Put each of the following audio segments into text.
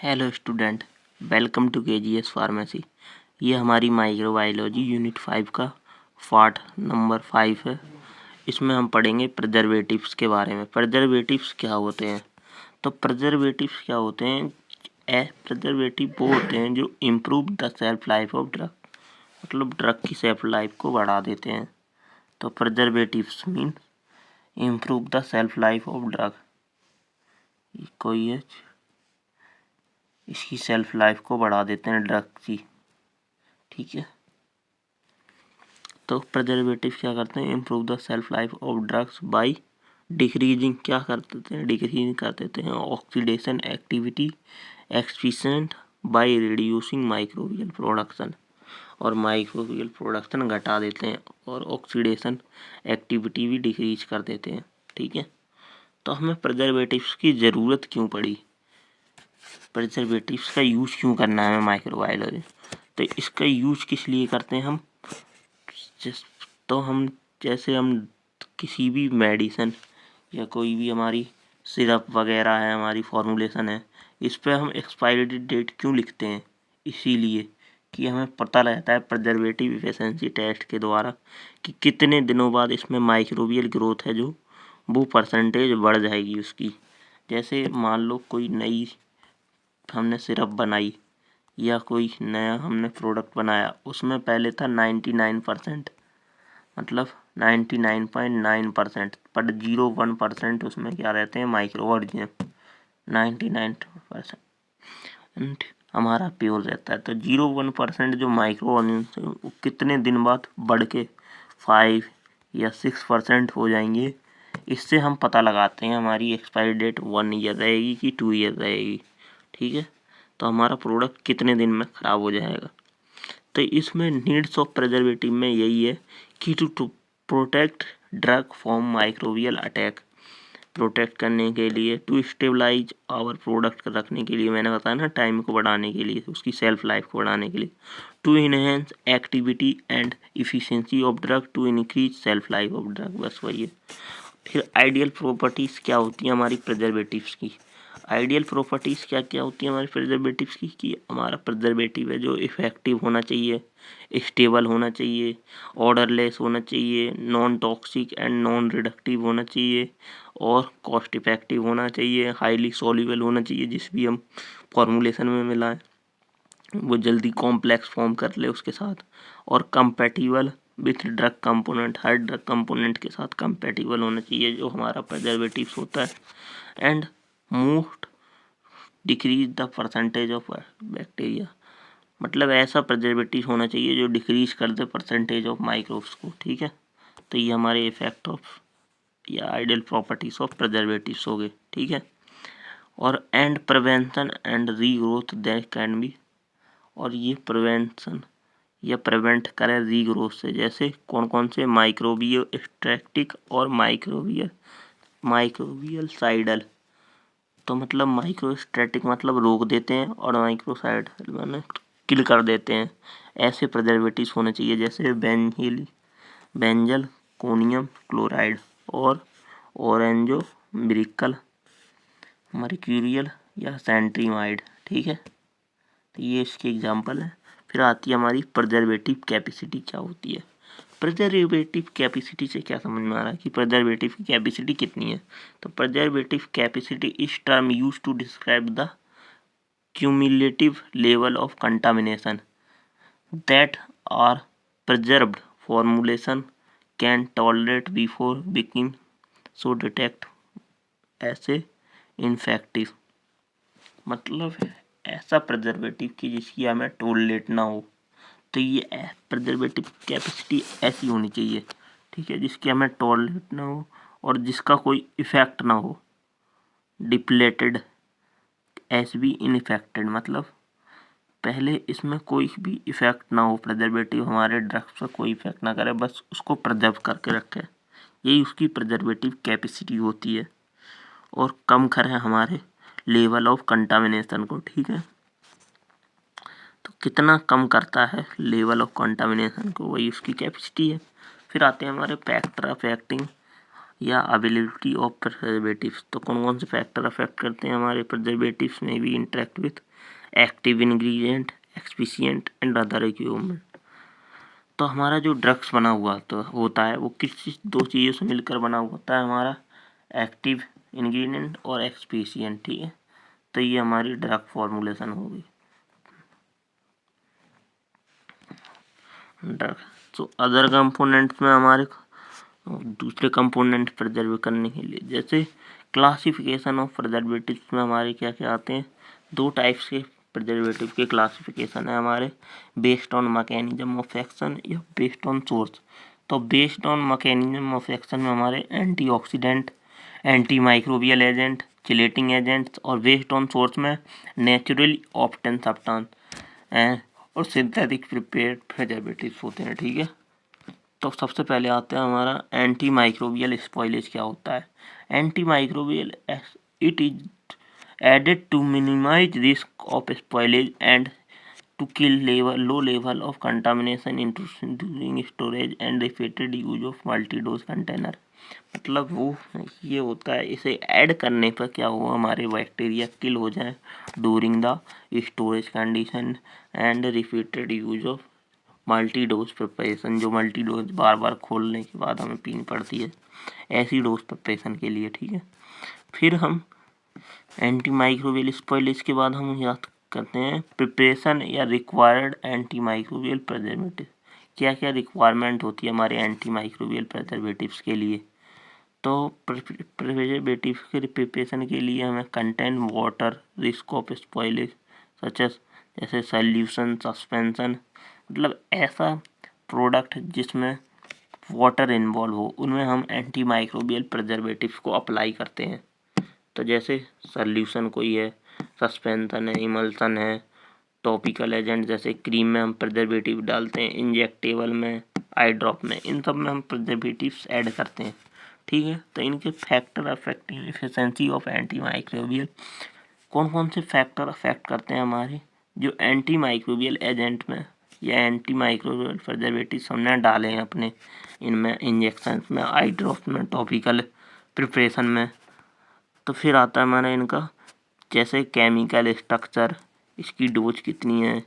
Hello student, welcome to KGS pharmacy. ये हमारी microbiology unit 5 का पार्ट नंबर 5 है। इसमें हम पढ़ेंगे प्रिजर्वेटिव्स के बारे में। प्रिजर्वेटिव्स क्या होते हैं? तो प्रिजर्वेटिव्स क्या होते हैं? प्रिजर्वेटिव वो होते हैं जो improve the shelf life of drug, मतलब ड्रग की सेल्फ लाइफ को बढ़ा देते हैं। तो preservatives mean improve the shelf life of drug. कोई है इसकी सेल्फ लाइफ को बढ़ा देते हैं ड्रग की, ठीक है। तो प्रिजर्वेटिव क्या करते हैं? Improve the shelf life of drugs by decreasing, क्या कर देते हैं? डिक्रीजिंग कर देते हैं oxidation activity excipient by reducing microbial production, और माइक्रोबियल प्रोडक्शन घटा देते हैं और ऑक्सीडेशन एक्टिविटी भी डिक्रीज कर देते हैं, ठीक है। तो हमें प्रिजर्वेटिव्स की ज़रूरत क्यों पड़ी? प्रिजर्वेटिव्स का यूज़ क्यों करना है हमें माइक्रोबायोलॉजी? तो इसका यूज़ किस लिए करते हैं हम? तो हम जैसे हम किसी भी मेडिसिन या कोई भी हमारी सिरप वगैरह है, हमारी फॉर्मुलेशन है, इस पर हम एक्सपायरी डेट क्यों लिखते हैं? इसीलिए कि हमें पता रहता है प्रिजर्वेटिव एफिशिएंसी टेस्ट के द्वारा कि कितने दिनों बाद इसमें माइक्रोबियल ग्रोथ है जो वो परसेंटेज बढ़ जाएगी उसकी। जैसे मान लो कोई नई हमने सिरप बनाई या कोई नया हमने प्रोडक्ट बनाया, उसमें पहले था 99%, मतलब 99.9%, पर 0.1% उसमें क्या रहते हैं? Micro organism. 99% हमारा प्योर रहता है। तो 0.1% जो माइक्रो ऑर्गेनिज्म वो कितने दिन बाद बढ़ के 5 या 6% हो जाएंगे। इससे हम पता लगाते हैं हमारी एक्सपायरी डेट 1 ईयर रहेगी कि 2 ईयर रहेगी, ठीक है। तो हमारा प्रोडक्ट कितने दिन में ख़राब हो जाएगा। तो इसमें नीड्स ऑफ प्रिजर्वेटिव में यही है कि to protect drug from microbial attack, protect करने के लिए, टू स्टेबलाइज आवर प्रोडक्ट रखने के लिए, मैंने बताया ना, टाइम को बढ़ाने के लिए, उसकी सेल्फ लाइफ को बढ़ाने के लिए, to enhance activity and efficiency of drug, to increase shelf life of drug, बस वही है। फिर आइडियल प्रॉपर्टीज़ क्या होती हैं हमारी प्रिजर्वेटिव्स की? आइडियल प्रॉपर्टीज़ क्या क्या होती हैं हमारे प्रिजर्वेटिव्स की? कि हमारा प्रिजर्वेटिव है जो इफ़ेक्टिव होना चाहिए, स्टेबल होना चाहिए, ऑर्डरलेस होना चाहिए, non toxic and non reductive होना चाहिए, और कॉस्ट इफेक्टिव होना चाहिए, हाईली सॉल्युबल होना चाहिए, जिस भी हम फॉर्मुलेशन में मिलाएं वो जल्दी कॉम्प्लेक्स फॉर्म कर ले उसके साथ, और compatible with drug component, her drug component के साथ कंपैटिबल होना चाहिए जो हमारा प्रिजर्वेटिव्स होता है। And most decrease the percentage of bacteria, मतलब ऐसा प्रिजर्वेटिव होना चाहिए जो डिक्रीज कर दे परसेंटेज ऑफ माइक्रोब्स को, ठीक है। तो ये हमारे इफेक्ट ऑफ या आइडियल प्रॉपर्टीज ऑफ प्रिजर्वेटिव्स हो गए, ठीक है। और and prevention and regrowth that can be, और ये प्रिवेंशन या प्रिवेंट करे रीग्रोथ से, जैसे कौन कौन से? माइक्रोबियल स्टैटिक और माइक्रोबियल साइडल। तो मतलब माइक्रोस्टैटिक मतलब रोक देते हैं, और माइक्रोसाइडल माने किल कर देते हैं। ऐसे प्रिजर्वेटिव्स होने चाहिए जैसे बेंजल कोनियम क्लोराइड और ऑरेंजो ब्रिकल मर्क्यूरियल या सेंट्रीमाइड, ठीक है। तो ये इसके एग्जाम्पल है। फिर आती है हमारी प्रिजर्वेटिव कैपेसिटी क्या होती है। प्रिजर्वेटिव कैपेसिटी से क्या समझ में आ रहा है कि प्रिजर्वेटिव की कैपेसिटी कितनी है? तो preservative capacity is term use to describe the cumulative level of contamination that are preserved formulation can tolerate before becoming so detect as infective, मतलब ऐसा प्रिजर्वेटिव की जिसकी हमें टॉलरेट ना हो। तो ये प्रिजर्वेटिव कैपेसिटी ऐसी होनी चाहिए, ठीक है, जिसकी हमें टॉलरेट ना हो और जिसका कोई इफेक्ट ना हो। डिप्लेटेड एस बी इनफेक्टेड, मतलब पहले इसमें कोई भी इफेक्ट ना हो, प्रिजर्वेटिव हमारे ड्रग्स पर कोई इफेक्ट ना करे, बस उसको प्रिजर्व करके रखे, यही उसकी प्रिजर्वेटिव कैपेसिटी होती है। और कम करे हमारे लेवल ऑफ कंटामिनेशन को, ठीक है। तो कितना कम करता है लेवल ऑफ कंटामिनेशन को, वही उसकी कैपेसिटी है। फिर आते हैं हमारे फैक्टर ऑफ एक्टिंग या अवेलेबिलिटी ऑफ प्रिजर्वेटिव्स। तो कौन कौन से फैक्टर अफेक्ट करते हैं हमारे प्रिजर्वेटिव्स में भी interact with active ingredient, excipient and other equipment. तो हमारा जो ड्रग्स बना हुआ तो होता है वो किस दो चीज़ों से मिलकर बना हुआ होता है, हमारा एक्टिव इंग्रेडिएंट और एक्सपीशिएंट, ठीक है। तो ये हमारी ड्रग फॉर्मुलेशन होगी ड्रग। तो अदर कंपोनेंट्स में हमारे दूसरे कंपोनेंट प्रिजर्व करने के लिए, जैसे क्लासिफिकेशन ऑफ प्रिजर्वेटिव्स में हमारे क्या क्या आते हैं, दो टाइप्स के प्रिजर्वेटिव के क्लासिफिकेशन है हमारे, based on mechanism of action या बेस्ड ऑन सोर्स। तो based on mechanism of action में हमारे antioxidant, anti microbial agent, chelating agents, और बेस्ड ऑन सोर्स में नेचुरली ऑब्टेन सब्सटेंस और सिंथेटिक प्रिपेयर्ड प्रिजर्वेटिव्स होते हैं, ठीक है। तो सबसे पहले आता है हमारा एंटी माइक्रोबियल स्पॉइलेज। क्या होता है antimicrobial? It is added to minimise risk of spoilage and to kill low level of contamination during storage and repeated use of multi-dose container। मतलब वो ये होता है, इसे ऐड करने पर क्या हुआ, हमारे बैक्टीरिया किल हो जाए during the storage condition and repeated use of multi dose preparation. जो मल्टी डोज बार बार खोलने के बाद हमें पीनी पड़ती है ऐसी डोज प्रिपरेशन के लिए, ठीक है। फिर हम एंटी माइक्रोबियल स्पॉइलेज के बाद हम याद करते हैं प्रिपरेशन या रिक्वायर्ड एंटी माइक्रोबियल प्रिजर्वेटिव। क्या क्या रिक्वायरमेंट होती है हमारे एंटी माइक्रोबियल प्रिजर्वेटिव्स के लिए? तो प्रिजर्वेटिव के प्रिपरेशन के लिए हमें contain water, risk of spoilage such as, जैसे सॉल्यूशन, सस्पेंशन, मतलब ऐसा प्रोडक्ट जिसमें वाटर इन्वॉल्व हो, उनमें हम एंटी माइक्रोबियल प्रिजर्वेटिव को अप्लाई करते हैं। तो जैसे सॉल्यूशन कोई है, सस्पेंशन है, इमल्सन है, टॉपिकल एजेंट जैसे क्रीम में हम प्रिजर्वेटिव डालते हैं, इंजेक्टेबल में, आई ड्रॉप में, इन सब में हम प्रिजर्वेटिव्स ऐड करते हैं, ठीक है। तो इनके factor affecting efficiency of anti microbial, कौन कौन से फैक्टर अफेक्ट करते हैं हमारे जो एंटी माइक्रोबियल एजेंट में या एंटी माइक्रोबियल प्रिजर्वेटिव्स हमने डाले हैं अपने इनमें, इंजेक्शन में, आई ड्रॉप में, टॉपिकल प्रिपरेशन में। तो फिर आता है हमारा इनका जैसे केमिकल स्ट्रक्चर, इसकी डोज कितनी है,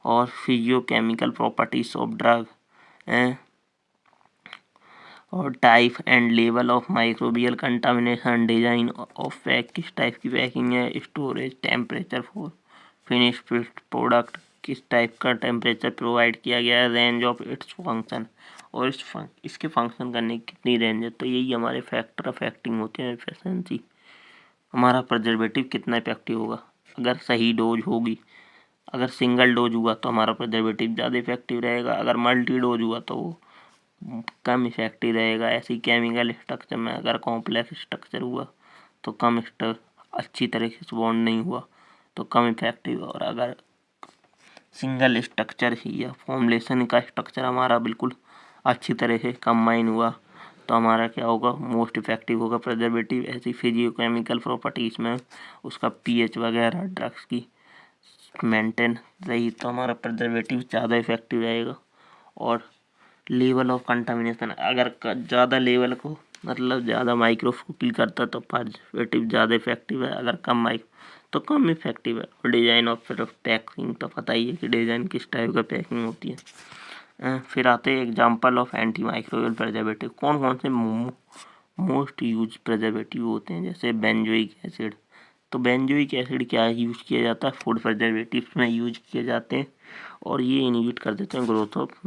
और फिजियोकेमिकल प्रॉपर्टीज ऑफ ड्रग, और type and level of microbial contamination, design of pack, किस टाइप की पैकिंग है, storage, temperature for finish product, किस टाइप का टेम्परेचर प्रोवाइड किया गया है, रेंज ऑफ इट्स फंक्शन, और इसके फंक्शन करने की कितनी रेंज है। तो यही हमारे फैक्टर अफेक्टिंग होते हैं एफिशिएंसी, हमारा प्रिजर्वेटिव कितना इफेक्टिव होगा। अगर सही डोज होगी, अगर सिंगल डोज हुआ तो हमारा प्रिजर्वेटिव ज़्यादा इफेक्टिव रहेगा, अगर मल्टी डोज हुआ तो वो कम इफेक्टिव रहेगा। ऐसी केमिकल स्ट्रक्चर में अगर कॉम्प्लेक्स स्ट्रक्चर हुआ तो कम अच्छी तरीके से बॉन्ड नहीं हुआ तो कम इफेक्टिव, और अगर सिंगल स्ट्रक्चर ही या फॉर्मुलेशन का स्ट्रक्चर हमारा बिल्कुल अच्छी तरह से कंबाइन हुआ तो हमारा क्या होगा, मोस्ट इफेक्टिव होगा प्रिजर्वेटिव। ऐसी फिजियोकेमिकल प्रॉपर्टीज में उसका पीएच वगैरह ड्रग्स की मेंटेन रही तो हमारा प्रिजर्वेटिव ज़्यादा इफेक्टिव रहेगा। और लेवल ऑफ कंटामिनेशन, अगर ज़्यादा लेवल को मतलब ज़्यादा माइक्रोस्कोपिक करता तो प्रिजर्वेटिव ज़्यादा इफेक्टिव है, अगर कम तो कम इफेक्टिव है। और डिज़ाइन ऑफ पैकिंग तो पता ही है कि डिज़ाइन किस टाइप का पैकिंग होती है। फिर आते हैं example of anti microbial preservative, कौन कौन से मोस्ट यूज प्रिजर्वेटिव होते हैं, जैसे बेंजोइक एसिड। तो बेंजोइक एसिड क्या यूज किया जाता है, फूड प्रिजर्वेटिव में यूज किए जाते हैं, और ये इनहिबिट कर देते हैं ग्रोथ ऑफ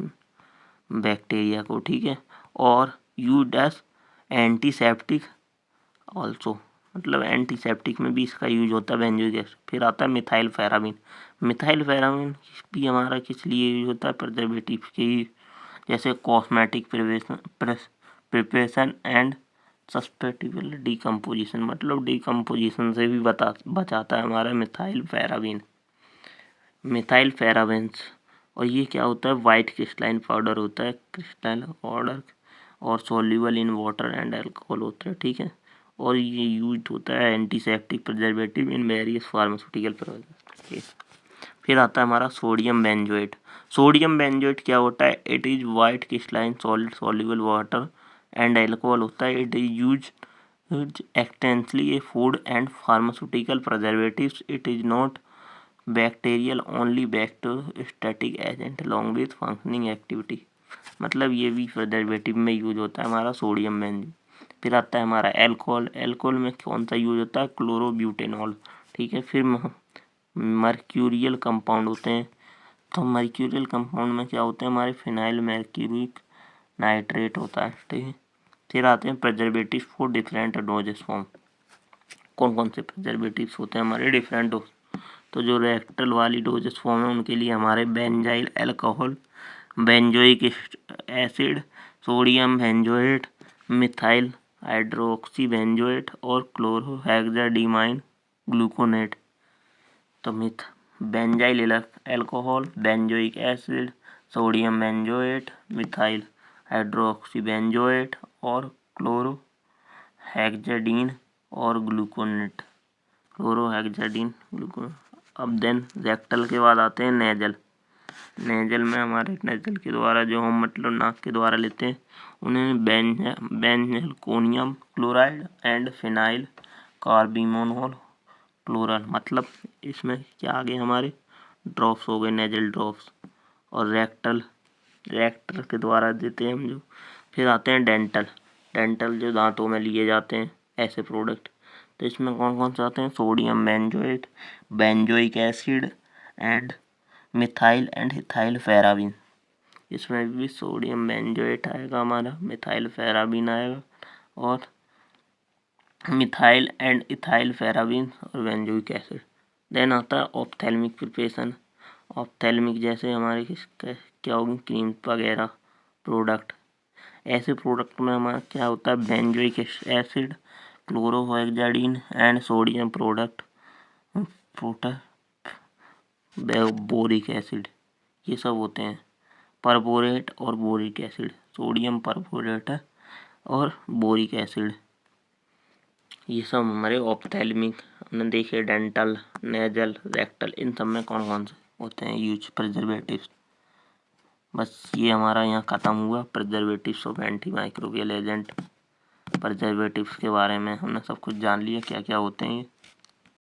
बैक्टीरिया को, ठीक है। और यूज्ड एज एंटीसेप्टिक ऑल्सो, मतलब एंटीसेप्टिक में भी इसका यूज होता है बेंजोइक एसिड। फिर आता है मिथाइल पैरामीन। मिथाइल पैरामीन भी हमारा किस लिए यूज होता है, प्रिजर्वेटिव के, जैसे cosmetic preparation and sustainable decomposition, मतलब डिकम्पोजिशन से भी बचाता है हमारा मिथाइल पैराबेन्स। और ये क्या होता है, वाइट क्रिस्टलाइन पाउडर होता है, क्रिस्टलाइन पाउडर, और soluble in water and alcohol होता है, ठीक है। और ये यूज होता है antiseptic preservative in various pharmaceutical products. फिर आता है हमारा सोडियम बेंजोएट। सोडियम बेंजोएट क्या होता है, it is white crystalline solid soluble water and alcohol होता है। It is use extensively a food and pharmaceutical preservatives. It is not bacterial, only bacteriostatic agent along with functioning activity। मतलब ये भी preservative में use होता है हमारा sodium benzene. फिर आता है हमारा एल्कोहल। एल्कोहल में कौन सा यूज होता है? क्लोरोब्यूटेनॉल। ठीक है। फिर मर्क्यूरियल कंपाउंड होते हैं। तो मर्क्यूरियल कंपाउंड में क्या होते हैं हमारे? फिनाइल मर्क्यूरिक नाइट्रेट होता है। ठीक है। फिर आते हैं preservative for different doses form. कौन कौन से प्रिजर्वेटिव्स होते हैं हमारे? Different dose. तो जो रेक्टल वाली डोजेस फॉर्म है उनके लिए हमारे benzyl alcohol, benzoic acid, sodium benzoate, methyl hydroxy benzoate और क्लोरोहेक्साडीमाइन ग्लूकोनेट। तो benzyl alcohol, benzoic acid, sodium benzoate, methyl hydroxy benzoate और क्लोरोहेक्साडीन और ग्लूकोनेट। अब देन रेक्टल के बाद आते हैं नेजल। नेजल में हमारे नेजल के द्वारा जो हम मतलब नाक के द्वारा लेते हैं उन्हें बेंजलकोनियम क्लोराइड एंड फिनाइल कार्बिमोनोल क्लोरल। मतलब इसमें क्या आ गए हमारे? ड्रॉप्स हो गए, नेजल ड्रॉप्स। और रेक्टल के द्वारा देते हैं हम जो। फिर आते हैं डेंटल जो दांतों में लिए जाते हैं ऐसे प्रोडक्ट। तो इसमें कौन कौन से आते हैं? Sodium benzoate, benzoic acid and methyl and ethyl paraben. इसमें भी सोडियम बेंजोएट आएगा हमारा, मिथाइल फेराबिन आएगा और मिथाइल एंड इथाइल फेराबिन और बेंजोइक एसिड। देन आता है ऑप्थेल्मिक प्रिपरेशन। ऑप्थेल्मिक जैसे हमारे क्या होगी? क्रीम वगैरह प्रोडक्ट। ऐसे प्रोडक्ट में हमारा क्या होता है? Benzoic acid, chlorhexidine and sodium boric acid, ये सब होते हैं। परबोरेट और बोरिक एसिड, सोडियम परबोरेट और बोरिक एसिड, ये सब हमारे ऑप्थेल्मिक। हमने देखे डेंटल, नेजल, रेक्टल, इन सब में कौन कौन से होते हैं यूज प्रिजर्वेटिव्स। बस ये हमारा यहाँ ख़त्म हुआ preservatives of anti microbial agent. Preservatives के बारे में हमने सब कुछ जान लिया क्या क्या होते हैं।